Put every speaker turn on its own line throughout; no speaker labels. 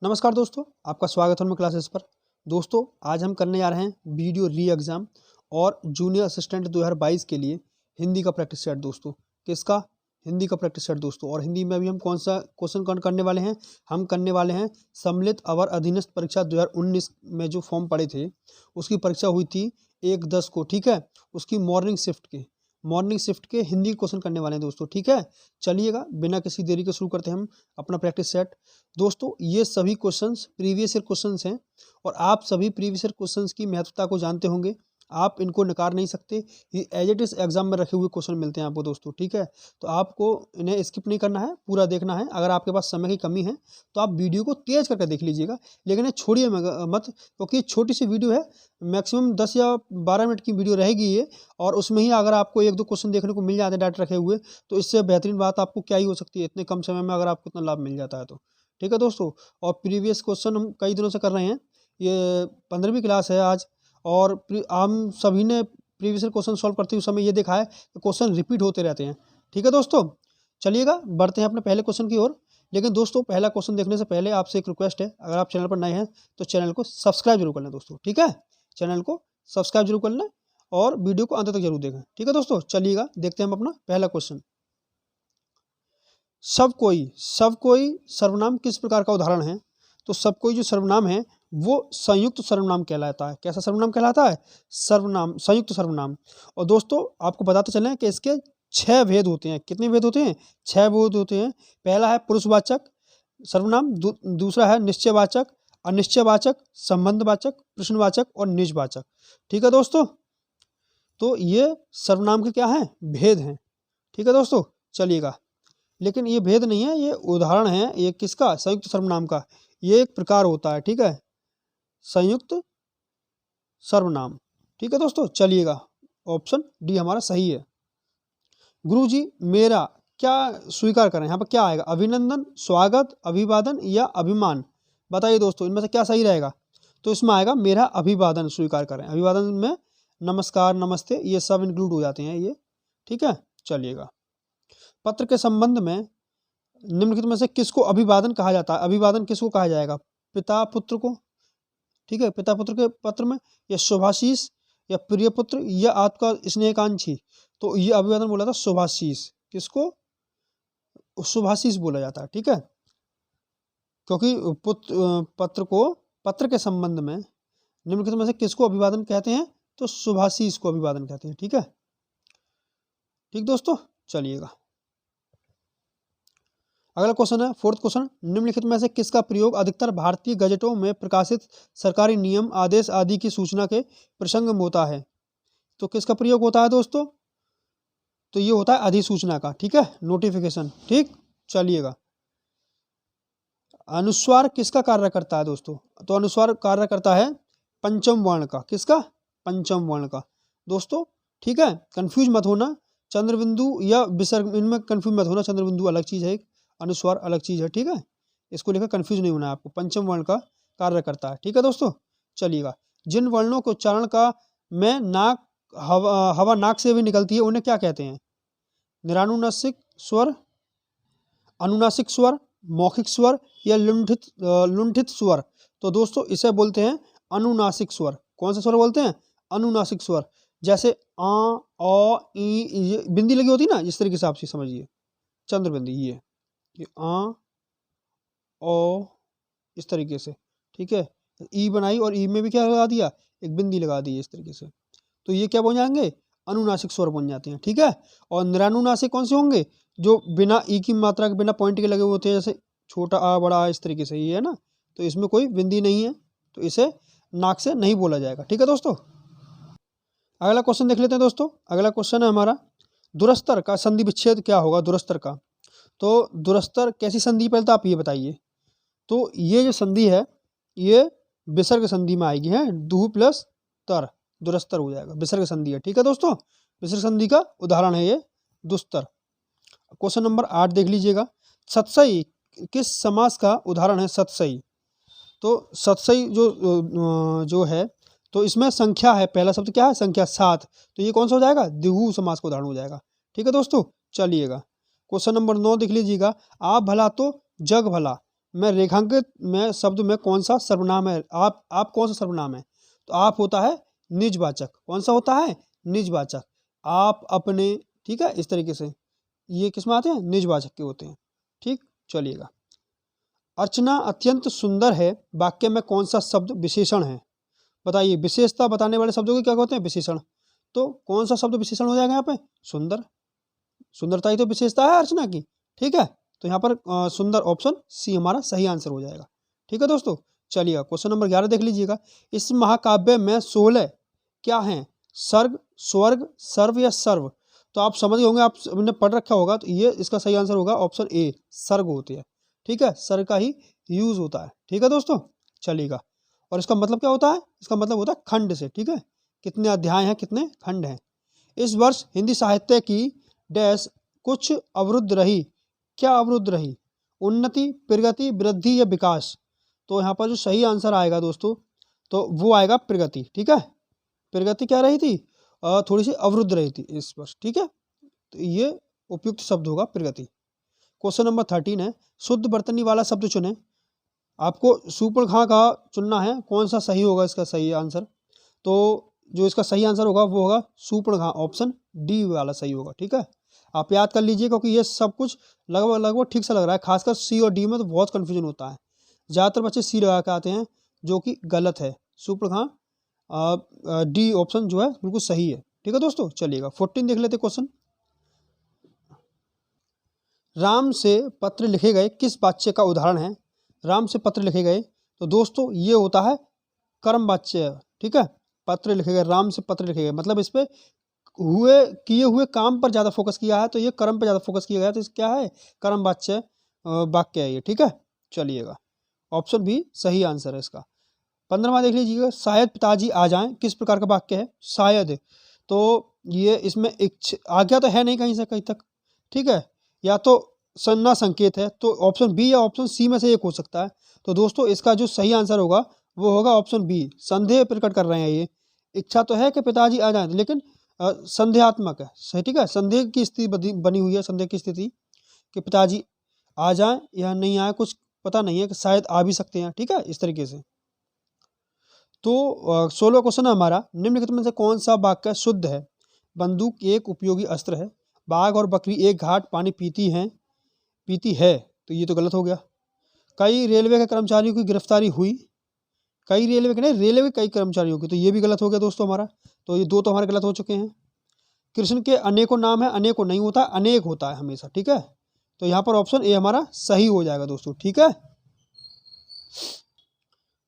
नमस्कार दोस्तों, आपका स्वागत है उनमें क्लासेस पर। दोस्तों, आज हम करने जा रहे हैं वीडियो री एग्ज़ाम और जूनियर असिस्टेंट 2022 के लिए हिंदी का प्रैक्टिस सेट दोस्तों। किसका? हिंदी का प्रैक्टिस सेट दोस्तों। और हिंदी में अभी हम कौन सा क्वेश्चन करने वाले हैं? हम करने वाले हैं सम्मिलित अवर अधीनस्थ परीक्षा 2019 में जो फॉर्म पड़े थे, उसकी परीक्षा हुई थी 1/10 को, ठीक है। उसकी मॉर्निंग शिफ्ट के हिंदी क्वेश्चन करने वाले हैं दोस्तों, ठीक है। चलिएगा, बिना किसी देरी के शुरू करते हैं हम अपना प्रैक्टिस सेट। दोस्तों, ये सभी क्वेश्चंस प्रीवियस ईयर क्वेश्चंस हैं और आप सभी प्रीवियस ईयर क्वेश्चंस की महत्वता को जानते होंगे। आप इनको नकार नहीं सकते। ये एज इट इज एग्जाम में रखे हुए क्वेश्चन मिलते हैं आपको दोस्तों, ठीक है। तो आपको इन्हें स्किप नहीं करना है, पूरा देखना है। अगर आपके पास समय की कमी है तो आप वीडियो को तेज करके देख लीजिएगा, लेकिन ये छोड़िए मत, क्योंकि छोटी सी वीडियो है। मैक्सिमम 10 या 12 मिनट की वीडियो रहेगी ये, और उसमें ही अगर आपको 1-2 क्वेश्चन देखने को मिल जाते हैं डाटा रखे हुए, तो इससे बेहतरीन बात आपको क्या ही हो सकती है इतने कम समय में, अगर आपको इतना लाभ मिल जाता है तो, ठीक है दोस्तों। और प्रीवियस क्वेश्चन हम कई दिनों से कर रहे हैं, ये 15वीं क्लास है आज, और हम सभी ने प्रीवियस क्वेश्चन सॉल्व करते हुए समय ये देखा है कि क्वेश्चन रिपीट होते रहते हैं, ठीक है दोस्तों। चलिएगा, बढ़ते हैं अपने पहले क्वेश्चन की ओर। लेकिन दोस्तों, पहला क्वेश्चन देखने से पहले आपसे एक रिक्वेस्ट है, अगर आप चैनल पर नए हैं तो चैनल को सब्सक्राइब जरूर कर लें दोस्तों, ठीक है। चैनल को सब्सक्राइब जरूर कर लें और वीडियो को अंत तक जरूर देखें, ठीक है दोस्तों। चलिएगा, देखते हैं हम अपना पहला क्वेश्चन। सब कोई सर्वनाम किस प्रकार का उदाहरण है? तो सब कोई जो सर्वनाम है वो संयुक्त सर्वनाम कहलाता है। कैसा सर्वनाम कहलाता है? सर्वनाम, संयुक्त सर्वनाम। और दोस्तों, आपको बताते चलें कि इसके 6 भेद होते हैं। कितने भेद होते हैं? 6 भेद होते हैं। पहला है पुरुषवाचक सर्वनाम, दूसरा है निश्चयवाचक, अनिश्चयवाचक, संबंधवाचक, प्रश्नवाचक और निजवाचक, ठीक है दोस्तों। तो ये सर्वनाम के क्या हैं? भेद हैं, ठीक है दोस्तों। चलिएगा, लेकिन ये भेद नहीं है, ये उदाहरण है। ये किसका? संयुक्त सर्वनाम का। ये एक प्रकार होता है, ठीक है, संयुक्त सर्वनाम, ठीक है दोस्तों। चलिएगा, ऑप्शन डी हमारा सही है। गुरुजी मेरा, क्या स्वीकार करें? यहाँ पर क्या आएगा? अभिनंदन, स्वागत, अभिवादन या अभिमान? बताइए दोस्तों, इनमें से क्या सही रहेगा? तो इसमें आएगा मेरा अभिवादन स्वीकार करें। अभिवादन में नमस्कार, नमस्ते, ये सब इंक्लूड हो जाते हैं ये, ठीक है। चलिएगा, पत्र के संबंध में निम्नलिखित में से किसको अभिवादन कहा जाता है? अभिवादन किसको कहा जाएगा? पिता पुत्र को, ठीक है। पिता पुत्र के पत्र में, या शुभाशीष, या प्रिय पुत्र, या आपका स्नेहकांक्षी। तो ये अभिवादन बोला था शुभाशीष। किसको? शुभाशीष बोला जाता है, ठीक है। क्योंकि पत्र के संबंध में निम्नलिखित में से किसको अभिवादन कहते हैं? तो शुभाशीष को अभिवादन कहते हैं, ठीक है। ठीक दोस्तों, चलिएगा, अगला क्वेश्चन है, फोर्थ क्वेश्चन। निम्नलिखित में से किसका प्रयोग अधिकतर भारतीय गजटों में प्रकाशित सरकारी नियम, आदेश आदि की सूचना के प्रसंग में होता है? तो किसका प्रयोग होता है दोस्तों? तो ये होता है अधिसूचना का, ठीक है, नोटिफिकेशन, ठीक। चलिएगा, अनुस्वार किसका कार्य करता है दोस्तों? तो अनुस्वार कार्य करता है पंचम वर्ण का। किसका? पंचम वर्ण का दोस्तों, ठीक है। कंफ्यूज मत होना, चंद्रबिंदु या विसर्ग, इनमें कंफ्यूज मत होना। चंद्रबिंदु अलग चीज है, अनुस्वार अलग चीज है, ठीक है। इसको लेकर कंफ्यूज नहीं होना है आपको। पंचम वर्ण का कार्य करता है, ठीक है दोस्तों। चलिएगा, जिन वर्णों के उच्चारण का में नाक हवा नाक से भी निकलती है, उन्हें क्या कहते हैं? निरानुनासिक स्वर, अनुनासिक स्वर, मौखिक स्वर या लुंठित स्वर? तो दोस्तों, इसे बोलते हैं अनुनासिक स्वर। कौन सा स्वर बोलते हैं? अनुनासिक स्वर। जैसे आ, ओ, ई, बिंदी लगी होती है ना, इस तरीके से आप समझिए, चंद्र बिंदी, ये आ, ओ, इस तरीके से, ठीक है। ई बनाई और ई में भी क्या लगा दिया? एक बिंदी लगा दी, इस तरीके से। तो ये क्या बन जाएंगे? अनुनासिक स्वर बन जाते हैं, ठीक है। और निरानुनासिक कौन से होंगे? जो बिना ई की मात्रा के, बिना पॉइंट के लगे हुए होते हैं, जैसे छोटा आ, बड़ा आ, इस तरीके से, ये है ना। तो इसमें कोई बिंदी नहीं है, तो इसे नाक से नहीं बोला जाएगा, ठीक है दोस्तों। अगला क्वेश्चन देख लेते हैं दोस्तों। अगला क्वेश्चन है हमारा, दुरस्तर का संधि विच्छेद क्या होगा? दुरस्तर का, तो दुरस्तर कैसी संधि, पहले तो आप ये बताइए। तो ये जो संधि है, ये विसर्ग संधि में आएगी, है, दु प्लस तर, दुरस्तर हो जाएगा, विसर्ग संधि है, ठीक है दोस्तों। विसर्ग संधि का उदाहरण है ये दुस्तर। क्वेश्चन नंबर 8 देख लीजिएगा। सतसई किस समास का उदाहरण है? सतसई, तो सतसई जो है, तो इसमें संख्या है, पहला शब्द क्या है? संख्या, 7। तो ये कौन सा हो जाएगा? द्विगु समास का उदाहरण हो जाएगा, ठीक है दोस्तों। चलिएगा, क्वेश्चन नंबर 9 देख लीजिएगा। आप भला तो जग भला में रेखांकित में शब्द में कौन सा सर्वनाम है? आप कौन सा सर्वनाम है? तो आप होता है निजवाचक। कौन सा होता है? निजवाचक। आप, अपने, ठीक है, इस तरीके से ये किस में आते हैं? निजवाचक के होते हैं। ठीक, चलिएगा। अर्चना अत्यंत सुंदर है वाक्य में कौन सा शब्द विशेषण है? बताइए, विशेषता बताने वाले शब्दों को क्या कहते हैं? विशेषण। तो कौन सा शब्द विशेषण हो जाएगा यहाँ पे? सुंदर। सुंदरता ही तो विशेषता है अर्चना की। ठीक है, तो यहाँ पर सुंदर ऑप्शन सी हमारा सही आंसर हो जाएगा। ठीक है दोस्तों, चलिए क्वेश्चन नंबर 11 देख लीजिएगा। इस महाकाव्य में 16 क्या हैं? सर्ग, स्वर्ग, सर्व या सर्व? तो आप समझ गए होंगे, आपने पढ़ रखा होगा, तो ये इसका सही आंसर होगा ऑप्शन ए, सर्ग होती है। ठीक है, सर्ग का ही यूज होता है। ठीक है दोस्तों, चलिएगा। और इसका मतलब क्या होता है? इसका मतलब होता है खंड से। ठीक है, कितने अध्याय हैं, कितने खंड हैं। इस वर्ष हिंदी साहित्य की डैश कुछ अवरुद्ध रही। क्या अवरुद्ध रही? उन्नति, प्रगति, वृद्धि या विकास? तो यहाँ पर जो सही आंसर आएगा दोस्तों, तो वो आएगा प्रगति। ठीक है, प्रगति क्या रही थी? थोड़ी सी अवरुद्ध रही थी इस वर्ष। ठीक है, तो ये उपयुक्त शब्द होगा प्रगति। क्वेश्चन नंबर 13 है, शुद्ध वर्तनी वाला शब्द चुने। आपको सूर्पणखा का चुनना है, कौन सा सही होगा इसका सही आंसर? तो जो इसका सही आंसर होगा वो होगा सूर्पणखा, ऑप्शन डी वाला सही होगा। ठीक है, आप याद कर लीजिए, क्योंकि ये सब कुछ लगभग लगभग ठीक से लग रहा है। खासकर सी और डी में तो बहुत कन्फ्यूजन होता है। ज़्यादातर बच्चे सी लगा के आते हैं, जो कि गलत है। सूर्पणखा डी ऑप्शन जो है बिल्कुल सही है। ठीक है दोस्तों, चलिएगा 14 देख लेते क्वेश्चन। राम से पत्र लिखे गए किस वाच्य का उदाहरण है? राम से पत्र लिखे गए, तो दोस्तों ये होता है कर्म वाच्य। ठीक है, पत्र लिखे गए, राम से पत्र लिखे गए, मतलब इस पे किए हुए काम पर ज़्यादा फोकस किया है, तो ये कर्म पर ज़्यादा फोकस किया गया, तो इस क्या है? कर्म वाच्य वाक्य है ये। ठीक है, चलिएगा, ऑप्शन भी सही आंसर है इसका। 15वां देख लीजिएगा, शायद पिताजी आ जाएं किस प्रकार का वाक्य है? शायद, तो ये इसमें आज्ञा तो है नहीं कहीं से कहीं तक। ठीक है, या तो संज्ञा संकेत है, तो ऑप्शन बी या ऑप्शन सी में से एक हो सकता है। तो दोस्तों इसका जो सही आंसर होगा वो होगा ऑप्शन बी, संदेह प्रकट कर रहे हैं ये। इच्छा तो है कि पिताजी आ जाएं, लेकिन संदेहात्मक है। सही, ठीक है, संदेह की स्थिति बनी हुई है, संदेह की स्थिति कि पिताजी आ जाएं या नहीं आए, कुछ पता नहीं है, कि शायद आ भी सकते हैं। ठीक है, इस तरीके से। तो 16वां क्वेश्चन है हमारा, निम्नलिखित में से कौन सा वाक्य शुद्ध है? बंदूक एक उपयोगी अस्त्र है। बाघ और बकरी एक घाट पानी पीती है, तो ये तो गलत हो गया। कई रेलवे के कर्मचारियों की गिरफ्तारी हुई। कई रेलवे के नहीं, रेलवे कई कर्मचारियों की, तो ये भी गलत हो गया दोस्तों हमारा। तो ये दो तो हमारे गलत हो चुके हैं। कृष्ण के अनेकों नाम है, अनेकों नहीं होता, अनेक होता है हमेशा। ठीक है, तो यहाँ पर ऑप्शन ए हमारा सही हो जाएगा दोस्तों। ठीक है,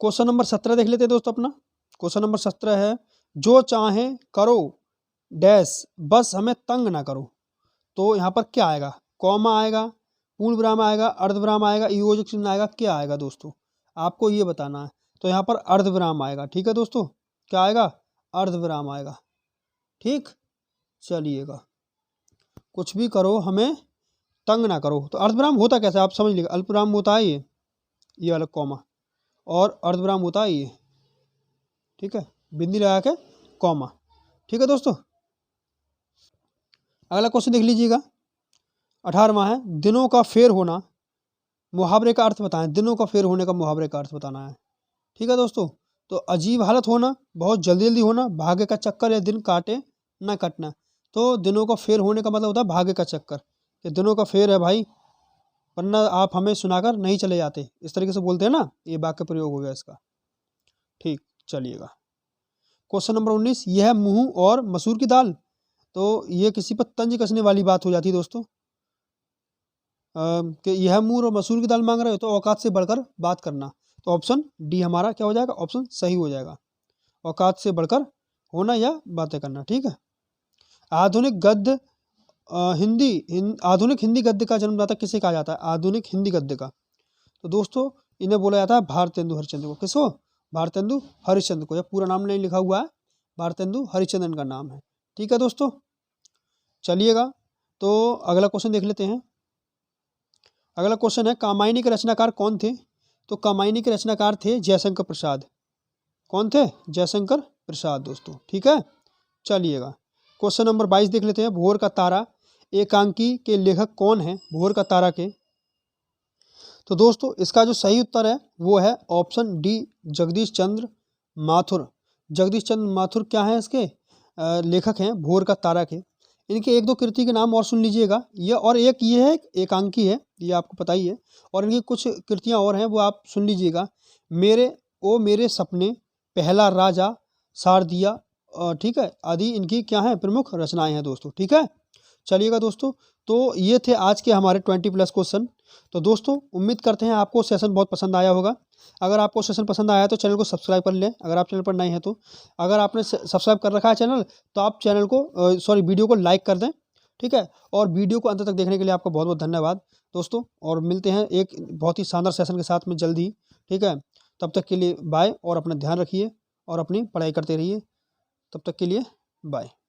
क्वेश्चन नंबर 17 देख लेते हैं दोस्तों अपना। क्वेश्चन नंबर 17 है, जो चाहे करो डैश, बस हमें तंग ना करो। तो यहाँ पर क्या आएगा? कॉमा आएगा, पूर्ण विराम आएगा, अर्धविराम आएगा, योजक चिन्ह आएगा, क्या आएगा दोस्तों? आपको ये बताना है। तो यहाँ पर अर्धविराम आएगा। ठीक है दोस्तों, क्या आएगा? अर्धविराम आएगा। ठीक, चलिएगा, कुछ भी करो हमें तंग ना करो। तो अर्धविराम होता कैसे आप समझ लीजिए। अल्पविराम होता है ये अलग कॉमा, और अर्धविराम होता है ये। ठीक है, बिंदी लगा के कॉमा। ठीक है दोस्तों, अगला क्वेश्चन देख लीजिएगा। 18वां है, दिनों का फेर होना, मुहावरे का अर्थ बताएं। दिनों का फेर होने का मुहावरे का अर्थ बताना है। ठीक है दोस्तों, तो अजीब हालत होना, बहुत जल्दी जल्दी होना, भाग्य का चक्कर या दिन काटे ना कटना। तो दिनों का फेर होने का मतलब होता है भाग्य का चक्कर, कि दिनों का फेर है भाई, वरना आप हमें सुनाकर नहीं चले जाते, इस तरीके से बोलते हैं ना, ये वाक्य प्रयोग हो गया इसका। ठीक, चलिएगा। क्वेश्चन नंबर 19, यह मुँह और मसूर की दाल। तो ये किसी पर तंज कसने वाली बात हो जाती है दोस्तों, कि यह मुँह और मसूर की दाल मांग रहे हो, तो औकात से बढ़कर बात करना। तो ऑप्शन डी हमारा क्या हो जाएगा? ऑप्शन सही हो जाएगा, औकात से बढ़कर होना या बातें करना। ठीक है, आधुनिक गद्य आधुनिक हिंदी गद्य का जन्मदाता किसे कहा जाता है? आधुनिक हिंदी गद्य का, तो दोस्तों इन्हें बोला जाता है भारतेंदु हरिश्चंद्र को। किसको? भारतेंदु हरिश्चंद्र को। यह पूरा नाम नहीं लिखा हुआ है, भारतेंदु हरिश्चंद्रन का नाम है। ठीक है दोस्तों, चलिएगा, तो अगला क्वेश्चन देख लेते हैं। अगला क्वेश्चन है, कामायनी के रचनाकार कौन थे? तो कामायनी के रचनाकार थे जयशंकर प्रसाद। कौन थे? जयशंकर प्रसाद दोस्तों। ठीक है, चलिएगा, क्वेश्चन नंबर 22 देख लेते हैं। भोर का तारा एकांकी के लेखक कौन है? भोर का तारा के, तो दोस्तों इसका जो सही उत्तर है वो है ऑप्शन डी, जगदीश चंद्र माथुर। जगदीश चंद्र माथुर क्या है, इसके लेखक हैं, भोर का तारक है। इनके एक दो कृति के नाम और सुन लीजिएगा, ये और एक ये है, एकांकी है, ये आपको पता ही है। और इनकी कुछ कृतियाँ और हैं वो आप सुन लीजिएगा। मेरे सपने, पहला राजा, शारदिया, ठीक है, आदि इनकी क्या है, प्रमुख रचनाएं हैं दोस्तों। ठीक है, चलिएगा दोस्तों, तो ये थे आज के हमारे 20+ क्वेश्चन। तो दोस्तों उम्मीद करते हैं आपको सेशन बहुत पसंद आया होगा। अगर आपको सेशन पसंद आया तो चैनल को सब्सक्राइब कर लें, अगर आप चैनल पर नए हैं तो। अगर आपने सब्सक्राइब कर रखा है चैनल, तो आप चैनल को वीडियो को लाइक कर दें। ठीक है, और वीडियो को अंत तक देखने के लिए आपका बहुत बहुत धन्यवाद दोस्तों। और मिलते हैं एक बहुत ही शानदार सेशन के साथ में जल्द ही। ठीक है, तब तक के लिए बाय, और अपना ध्यान रखिए और अपनी पढ़ाई करते रहिए। तब तक के लिए बाय।